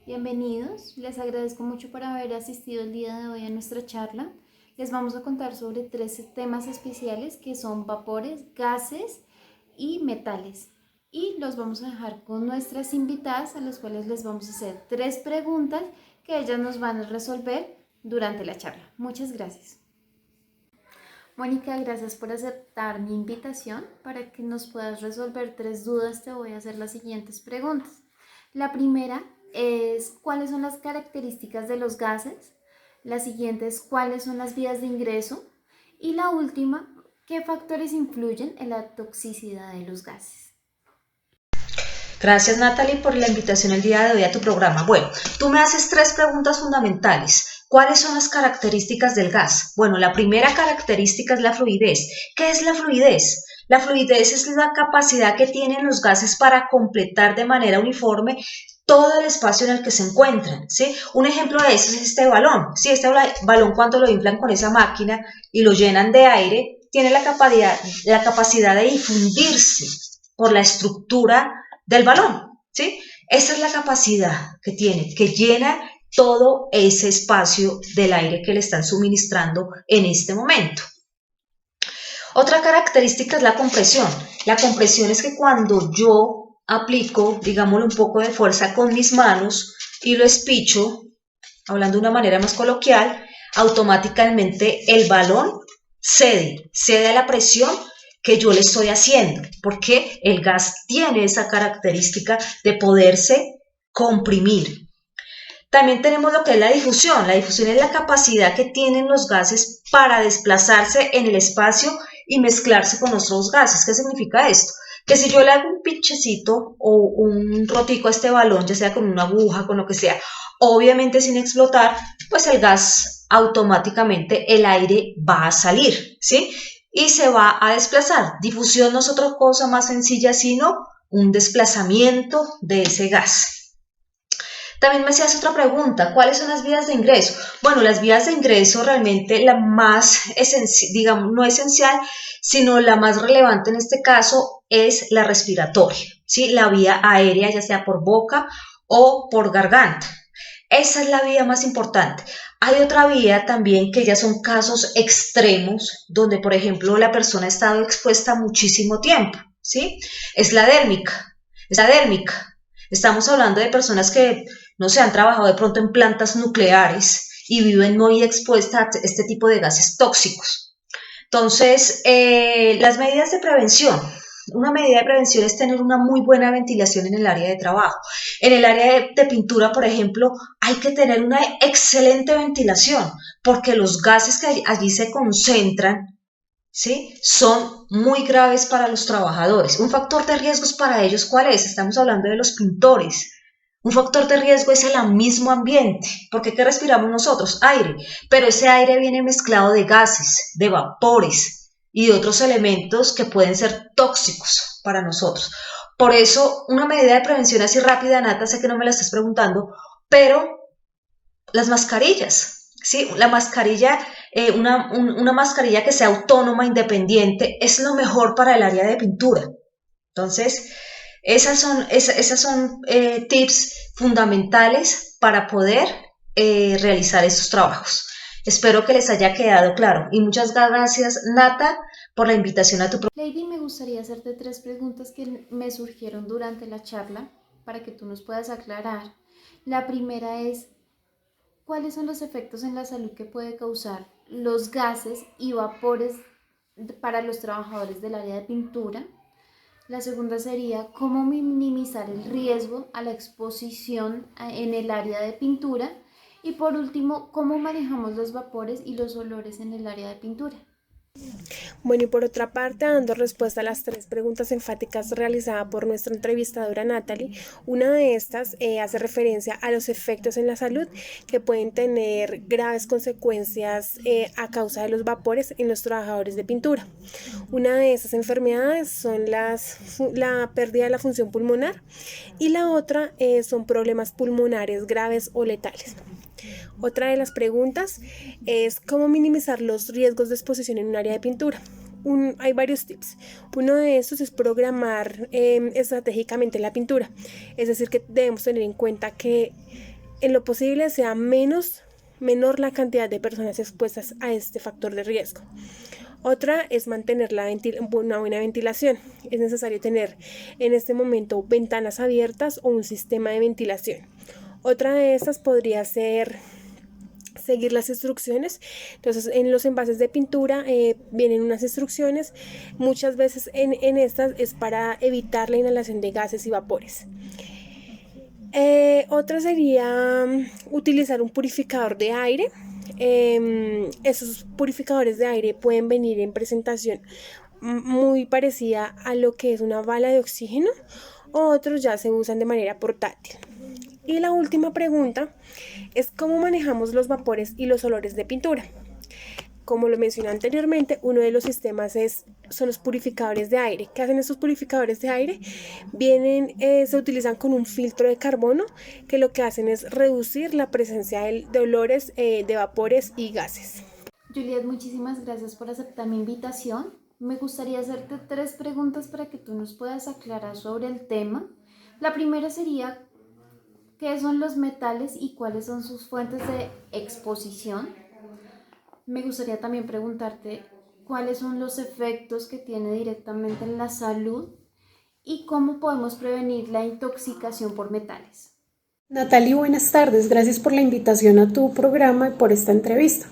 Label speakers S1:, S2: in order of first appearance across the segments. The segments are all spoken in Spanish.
S1: Bienvenidos, les agradezco mucho por haber asistido el día de hoy a nuestra charla. Les vamos a contar sobre tres temas especiales que son vapores, gases y metales. Y los vamos a dejar con nuestras invitadas a las cuales les vamos a hacer tres preguntas que ellas nos van a resolver durante la charla. Muchas gracias. Mónica, gracias por aceptar mi invitación. Para que nos puedas resolver tres dudas, te voy a hacer las siguientes preguntas. La primera es cuáles son las características de los gases. La siguiente es cuáles son las vías de ingreso. Y la última, qué factores influyen en la toxicidad de los gases.
S2: Gracias, Natalie, por la invitación el día de hoy a tu programa. Bueno, tú me haces tres preguntas fundamentales. ¿Cuáles son las características del gas? Bueno, la primera característica es la fluidez. ¿Qué es la fluidez? La fluidez es la capacidad que tienen los gases para completar de manera uniforme todo el espacio en el que se encuentran, ¿sí? Un ejemplo de eso es este balón, ¿sí? Este balón cuando lo inflan con esa máquina y lo llenan de aire, tiene la capacidad de difundirse por la estructura del balón, ¿sí? Esa es la capacidad que tiene, que llena todo ese espacio del aire que le están suministrando en este momento. Otra característica es la compresión. La compresión es que cuando yo aplico, digámosle, un poco de fuerza con mis manos y lo espicho, hablando de una manera más coloquial, automáticamente el balón cede a la presión que yo le estoy haciendo, porque el gas tiene esa característica de poderse comprimir. También tenemos lo que es la difusión. La difusión es la capacidad que tienen los gases para desplazarse en el espacio y mezclarse con otros gases. ¿Qué significa esto? Que si yo le hago un pinchecito o un rotico a este balón, ya sea con una aguja, con lo que sea, obviamente sin explotar, pues el gas automáticamente, el aire va a salir, ¿sí? Y se va a desplazar. Difusión no es otra cosa más sencilla, sino un desplazamiento de ese gas. También me hacías otra pregunta, ¿cuáles son las vías de ingreso? Bueno, las vías de ingreso realmente la más esencial, digamos, no esencial, sino la más relevante en este caso es la respiratoria, ¿sí? La vía aérea, ya sea por boca o por garganta. Esa es la vía más importante. Hay otra vía también que ya son casos extremos, donde por ejemplo la persona ha estado expuesta muchísimo tiempo, ¿sí? Es la dérmica. Es la dérmica. Estamos hablando de personas que no se han trabajado de pronto en plantas nucleares y viven muy expuestas a este tipo de gases tóxicos. Entonces, las medidas de prevención. Una medida de prevención es tener una muy buena ventilación en el área de trabajo. En el área de pintura, por ejemplo, hay que tener una excelente ventilación porque los gases que allí se concentran, ¿sí? Son muy graves para los trabajadores. Un factor de riesgos para ellos, ¿cuál es? Estamos hablando de los pintores. Un factor de riesgo es el mismo ambiente, porque ¿qué respiramos nosotros? Aire, pero ese aire viene mezclado de gases, de vapores y de otros elementos que pueden ser tóxicos para nosotros. Por eso, una medida de prevención así rápida, Nata, sé que no me la estás preguntando, pero las mascarillas, ¿sí? La mascarilla, una mascarilla que sea autónoma, independiente, es lo mejor para el área de pintura. Entonces, esas son tips fundamentales para poder realizar estos trabajos. Espero que les haya quedado claro y muchas gracias, Nata, por la invitación a tu programa.
S1: Lady, me gustaría hacerte tres preguntas que me surgieron durante la charla para que tú nos puedas aclarar. La primera es, ¿cuáles son los efectos en la salud que puede causar los gases y vapores para los trabajadores del área de pintura? La segunda sería, ¿cómo minimizar el riesgo a la exposición en el área de pintura? Y por último, ¿cómo manejamos los vapores y los olores en el área de pintura?
S3: Bueno, y por otra parte, dando respuesta a las tres preguntas enfáticas realizadas por nuestra entrevistadora Natalie, una de estas hace referencia a los efectos en la salud que pueden tener graves consecuencias a causa de los vapores en los trabajadores de pintura. Una de esas enfermedades son la pérdida de la función pulmonar y la otra son problemas pulmonares graves o letales. Otra de las preguntas es cómo minimizar los riesgos de exposición en un área de pintura. Hay varios tips. Uno de estos es programar estratégicamente la pintura. Es decir, que debemos tener en cuenta que en lo posible sea menor la cantidad de personas expuestas a este factor de riesgo. Otra es mantener una buena ventilación. Es necesario tener en este momento ventanas abiertas o un sistema de ventilación. Otra de estas podría ser seguir las instrucciones. Entonces, en los envases de pintura vienen unas instrucciones. Muchas veces en estas es para evitar la inhalación de gases y vapores. Otra sería utilizar un purificador de aire. Esos purificadores de aire pueden venir en presentación muy parecida a lo que es una bala de oxígeno, o otros ya se usan de manera portátil. Y la última pregunta es cómo manejamos los vapores y los olores de pintura. Como lo mencioné anteriormente, uno de los sistemas son los purificadores de aire. ¿Qué hacen estos purificadores de aire? Se utilizan con un filtro de carbono que lo que hacen es reducir la presencia de olores, de vapores y gases.
S1: Juliet, muchísimas gracias por aceptar mi invitación. Me gustaría hacerte 3 preguntas para que tú nos puedas aclarar sobre el tema. La primera sería, ¿qué son los metales y cuáles son sus fuentes de exposición? Me gustaría también preguntarte cuáles son los efectos que tiene directamente en la salud y cómo podemos prevenir la intoxicación por metales.
S4: Natalie, buenas tardes. Gracias por la invitación a tu programa y por esta entrevista.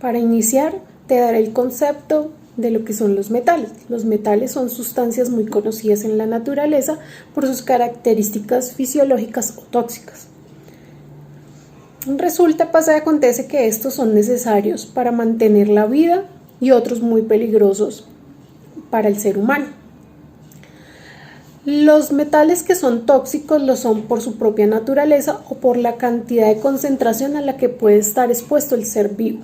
S4: Para iniciar, te daré el concepto de lo que son los metales. Los metales son sustancias muy conocidas en la naturaleza por sus características fisiológicas o tóxicas. Resulta, pasa y acontece que estos son necesarios para mantener la vida y otros muy peligrosos para el ser humano. Los metales que son tóxicos lo son por su propia naturaleza o por la cantidad de concentración a la que puede estar expuesto el ser vivo.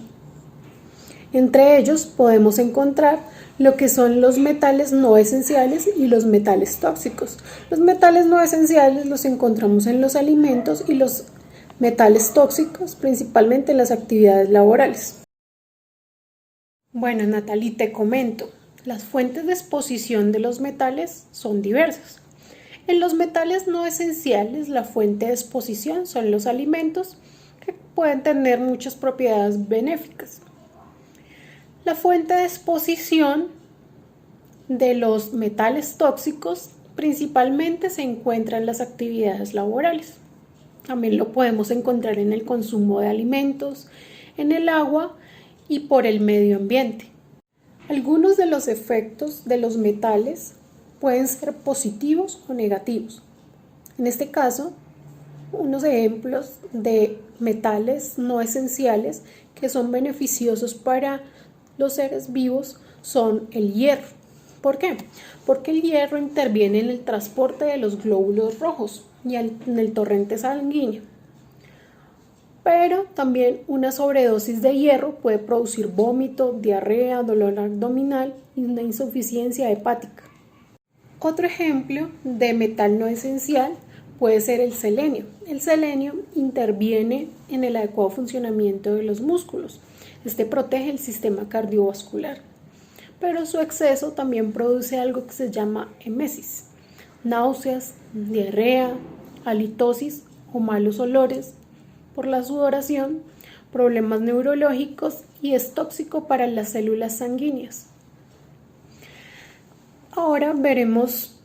S4: Entre ellos podemos encontrar lo que son los metales no esenciales y los metales tóxicos. Los metales no esenciales los encontramos en los alimentos y los metales tóxicos principalmente en las actividades laborales. Bueno, Natalie, te comento. Las fuentes de exposición de los metales son diversas. En los metales no esenciales, la fuente de exposición son los alimentos, que pueden tener muchas propiedades benéficas. La fuente de exposición de los metales tóxicos principalmente se encuentra en las actividades laborales. También lo podemos encontrar en el consumo de alimentos, en el agua y por el medio ambiente. Algunos de los efectos de los metales pueden ser positivos o negativos. En este caso, unos ejemplos de metales no esenciales que son beneficiosos para los seres vivos son el hierro. ¿Por qué? Porque el hierro interviene en el transporte de los glóbulos rojos y en el torrente sanguíneo. Pero también una sobredosis de hierro puede producir vómito, diarrea, dolor abdominal y una insuficiencia hepática. Otro ejemplo de metal no esencial puede ser el selenio. El selenio interviene en el adecuado funcionamiento de los músculos. Este protege el sistema cardiovascular, pero su exceso también produce algo que se llama emesis, náuseas, diarrea, halitosis o malos olores por la sudoración, problemas neurológicos y es tóxico para las células sanguíneas. Ahora veremos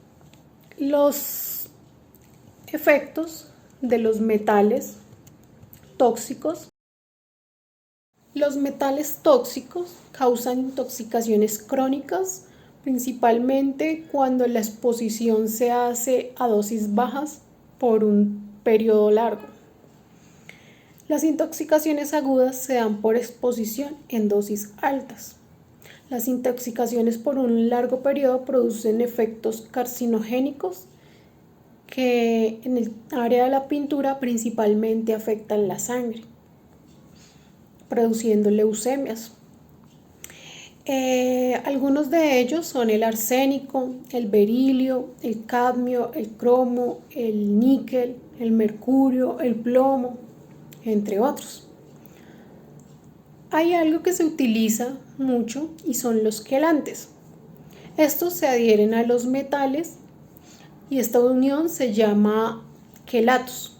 S4: los efectos de los metales tóxicos. Los metales tóxicos causan intoxicaciones crónicas, principalmente cuando la exposición se hace a dosis bajas por un periodo largo. Las intoxicaciones agudas se dan por exposición en dosis altas. Las intoxicaciones por un largo periodo producen efectos carcinogénicos que en el área de la pintura principalmente afectan la sangre, produciendo leucemias. Algunos de ellos son el arsénico, el berilio, el cadmio, el cromo, el níquel, el mercurio, el plomo, entre otros. Hay algo que se utiliza mucho y son los quelantes. Estos se adhieren a los metales y esta unión se llama quelatos.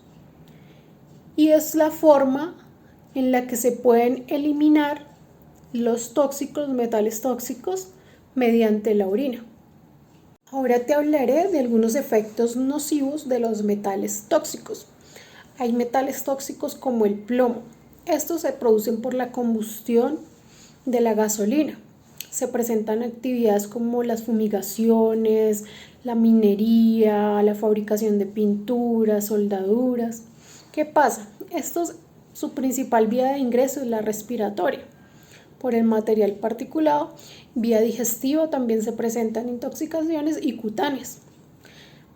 S4: y es la forma en la que se pueden eliminar los metales tóxicos mediante la orina. Ahora te hablaré de algunos efectos nocivos de los metales tóxicos. Hay metales tóxicos como el plomo. Estos se producen por la combustión de la gasolina. Se presentan actividades como las fumigaciones, la minería, la fabricación de pinturas, soldaduras. ¿Qué pasa? Su principal vía de ingreso es la respiratoria. Por el material particulado, vía digestiva también se presentan intoxicaciones y cutáneas.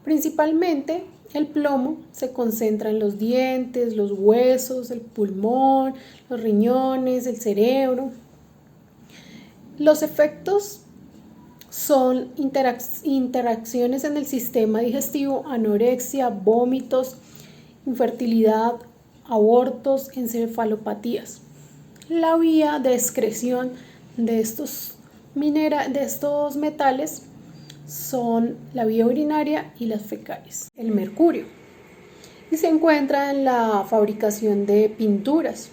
S4: Principalmente el plomo se concentra en los dientes, los huesos, el pulmón, los riñones, el cerebro. Los efectos son interacciones en el sistema digestivo, anorexia, vómitos, infertilidad, abortos, encefalopatías. La vía de excreción de estos metales son la vía urinaria y las fecales. El mercurio y se encuentra en la fabricación de pinturas,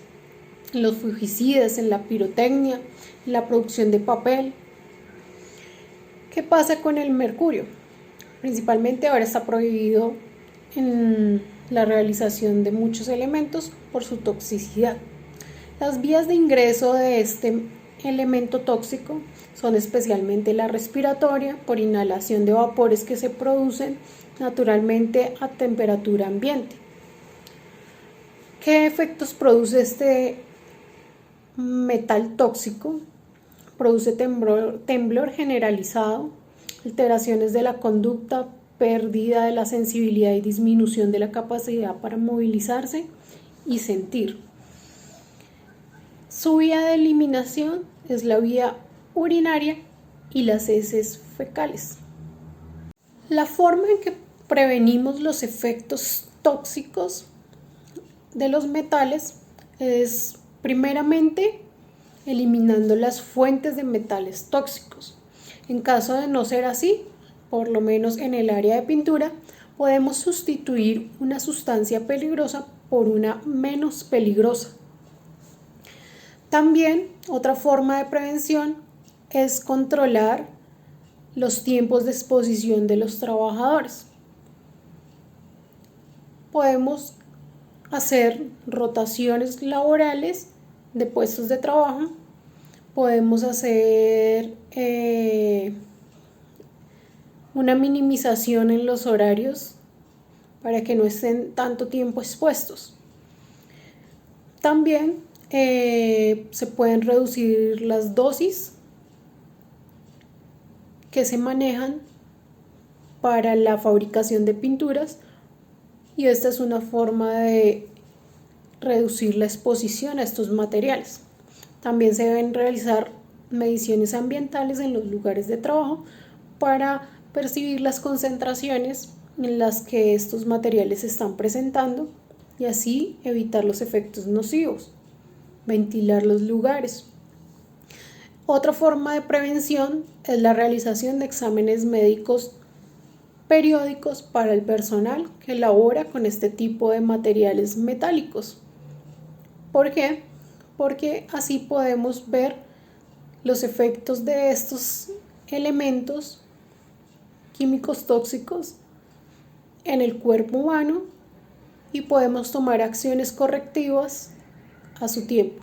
S4: en los fungicidas, en la pirotecnia, en la producción de papel. ¿Qué pasa con el mercurio? Principalmente ahora está prohibido en la realización de muchos elementos por su toxicidad. Las vías de ingreso de este elemento tóxico son especialmente la respiratoria, por inhalación de vapores que se producen naturalmente a temperatura ambiente. ¿Qué efectos produce este metal tóxico? Produce temblor generalizado, alteraciones de la conducta, pérdida de la sensibilidad y disminución de la capacidad para movilizarse y sentir. Su vía de eliminación es la vía urinaria y las heces fecales. La forma en que prevenimos los efectos tóxicos de los metales es primeramente eliminando las fuentes de metales tóxicos. En caso de no ser así, por lo menos en el área de pintura, podemos sustituir una sustancia peligrosa por una menos peligrosa. También otra forma de prevención es controlar los tiempos de exposición de los trabajadores. Podemos hacer rotaciones laborales de puestos de trabajo, podemos hacer una minimización en los horarios para que no estén tanto tiempo expuestos. También se pueden reducir las dosis que se manejan para la fabricación de pinturas, y esta es una forma de reducir la exposición a estos materiales. También se deben realizar mediciones ambientales en los lugares de trabajo para percibir las concentraciones en las que estos materiales se están presentando y así evitar los efectos nocivos. Ventilar los lugares. Otra forma de prevención es la realización de exámenes médicos periódicos para el personal que labora con este tipo de materiales metálicos. ¿Por qué? Porque así podemos ver los efectos de estos elementos químicos tóxicos en el cuerpo humano y podemos tomar acciones correctivas a su tiempo.